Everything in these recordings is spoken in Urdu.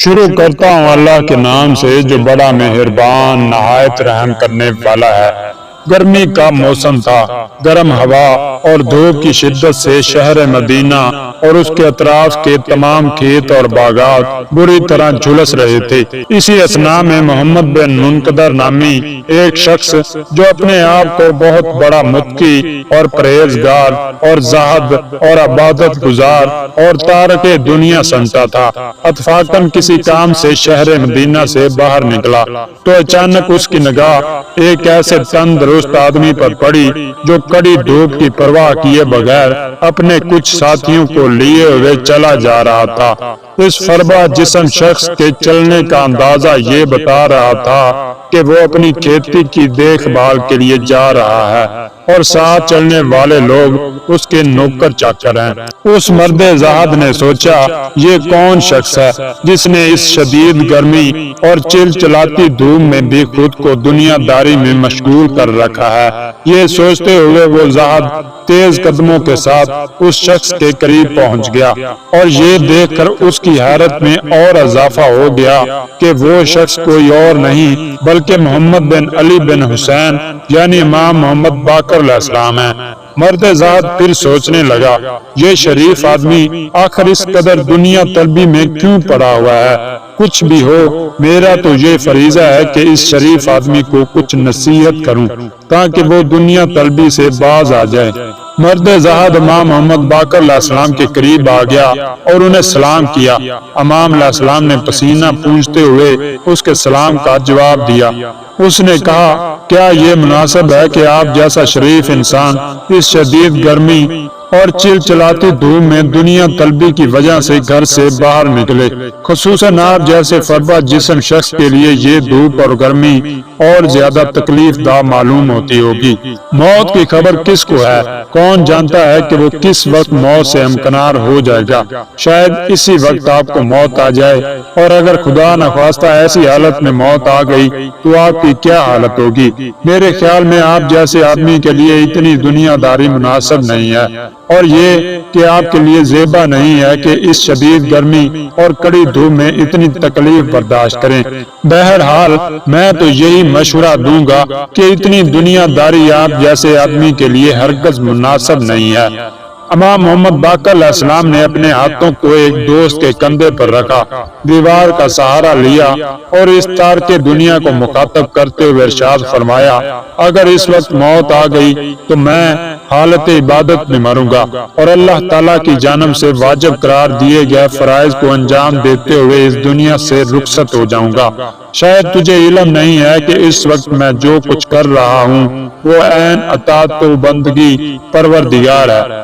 شروع کرتا ہوں اللہ کے نام سے جو بڑا مہربان نہایت رحم کرنے والا ہے۔ گرمی کا موسم تھا، گرم ہوا اور دھوپ کی شدت سے شہر مدینہ اور اس کے اطراف کے تمام کھیت اور باغات بری طرح جھلس رہے تھے۔ اسی اثناء میں محمد بن منقدر نامی ایک شخص جو اپنے آپ کو بہت بڑا متقی اور پرہیزگار اور زاہد اور عبادت گزار اور تارک دنیا سمجھتا تھا، اتفاقاً کسی کام سے شہر مدینہ سے باہر نکلا تو اچانک اس کی نگاہ ایک ایسے تندرست آدمی پر پڑی جو کڑی دھوپ کی پرواہ کیے بغیر اپنے کچھ ساتھیوں کو لیے ہوئے چلا جا رہا تھا۔ اس فربا جسم شخص کے چلنے کا اندازہ یہ بتا رہا تھا کہ وہ اپنی کھیتی کی دیکھ بھال کے لیے جا رہا ہے اور ساتھ چلنے والے لوگ اس کے نوکر چاکر ہیں۔ اس مرد زاہد نے سوچا، یہ کون شخص ہے جس نے اس شدید گرمی اور چلچلاتی دھوپ میں بھی خود کو دنیا داری میں مشغول کر رکھا ہے۔ یہ سوچتے ہوئے وہ زاہد تیز قدموں کے ساتھ اس شخص کے قریب پہنچ گیا اور یہ دیکھ کر اس کی حیرت میں اور اضافہ ہو گیا کہ وہ شخص کوئی اور نہیں بلکہ محمد بن علی بن حسین یعنی امام محمد باقر علیہ السلام ہے۔ مرد زاہد پھر سوچنے لگا، یہ شریف آدمی آخر اس قدر دنیا طلبی میں کیوں پڑا ہوا ہے؟ کچھ بھی ہو، میرا تو یہ فریضہ ہے کہ اس شریف آدمی کو کچھ نصیحت کروں تاکہ وہ دنیا طلبی سے باز آ جائے۔ مرد زاہد امام محمد باقر علیہ السلام کے قریب آ گیا اور انہیں سلام کیا۔ امام علیہ السلام نے پسینہ پونجھتے ہوئے اس کے سلام کا جواب دیا۔ اس نے کہا، کیا یہ مناسب ہے کہ آپ جیسا شریف انسان اس شدید گرمی اور چلچلاتی دھوپ میں دنیا طلبی کی وجہ سے گھر سے باہر نکلے؟ خصوصاً آپ جیسے فربا جسم شخص کے لیے یہ دھوپ اور گرمی اور زیادہ تکلیف دہ معلوم ہوتی ہوگی۔ موت کی خبر کس کو ہے؟ کون جانتا ہے کہ وہ کس وقت موت سے ہمکنار ہو جائے گا؟ شاید اسی وقت آپ کو موت آ جائے، اور اگر خدا نخواستہ ایسی حالت میں موت آ گئی تو آپ کی کیا حالت ہوگی؟ میرے خیال میں آپ جیسے آدمی کے لیے اتنی دنیا داری مناسب نہیں ہے، اور یہ کہ آپ کے لیے زیبا نہیں ہے کہ اس شدید گرمی اور کڑی دھوپ میں اتنی تکلیف برداشت کریں۔ بہرحال میں تو یہی مشورہ دوں گا کہ اتنی دنیا داری آپ جیسے آدمی کے لیے ہرگز مناسب نہیں ہے۔ امام محمد باقر علیہ السلام نے اپنے ہاتھوں کو ایک دوست کے کندھے پر رکھا، دیوار کا سہارا لیا اور اس تارک دنیا کو مخاطب کرتے ہوئے ارشاد فرمایا، اگر اس وقت موت آ گئی تو میں حالت عبادت میں مروں گا اور اللہ تعالیٰ کی جانب سے واجب قرار دیے گئے فرائض کو انجام دیتے ہوئے اس دنیا سے رخصت ہو جاؤں گا۔ شاید تجھے علم نہیں ہے کہ اس وقت میں جو کچھ کر رہا ہوں وہ عین اطاعت و بندگی پروردگار ہے۔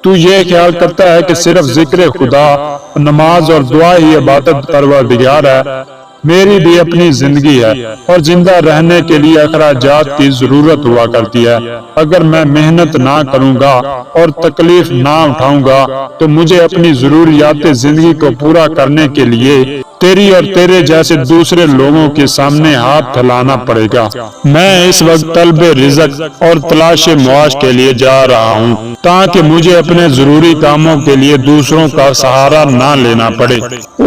تو یہ خیال کرتا ہے کہ صرف ذکر خدا، نماز اور دعا ہی عبادت پروردگار ہے۔ میری بھی اپنی زندگی ہے اور زندہ رہنے کے لیے اخراجات کی ضرورت ہوا کرتی ہے۔ اگر میں محنت نہ کروں گا اور تکلیف نہ اٹھاؤں گا تو مجھے اپنی ضروریات زندگی کو پورا کرنے کے لیے تیری اور تیرے جیسے دوسرے لوگوں کے سامنے ہاتھ پھیلانا پڑے گا۔ میں اس وقت طلب رزق اور تلاش معاش کے لیے جا رہا ہوں تاکہ مجھے اپنے ضروری کاموں کے لیے دوسروں کا سہارا نہ لینا پڑے۔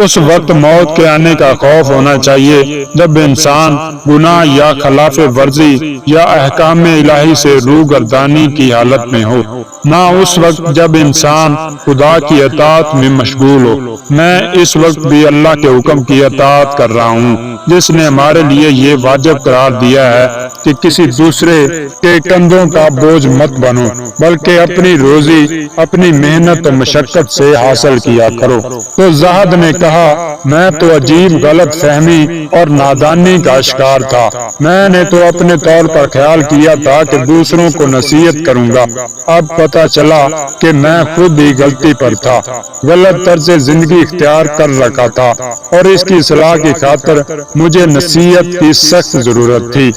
اس وقت موت کے آنے کا خوف ہونا چاہیے جب انسان گناہ یا خلاف ورزی یا احکام الہی سے روگردانی کی حالت میں ہو، نہ اس وقت جب انسان خدا کی اطاعت میں مشغول ہو۔ میں اس وقت بھی اللہ کے حکم کی اطاعت کر رہا ہوں جس نے ہمارے لیے یہ واجب قرار دیا ہے کہ کسی دوسرے کے کندھوں کا بوجھ مت بنو، بلکہ اپنی روزی اپنی محنت و مشقت سے حاصل کیا کرو۔ تو زاہد نے کہا، میں تو عجیب غلط فہمی اور نادانی کا شکار تھا۔ میں نے تو اپنے طور پر خیال کیا تھا کہ دوسروں کو نصیحت کروں گا، اب پتہ چلا کہ میں خود ہی غلطی پر تھا، غلط طرز زندگی اختیار کر رکھا تھا اور اس کی اصلاح کی خاطر مجھے نصیحت کی سخت ضرورت تھی۔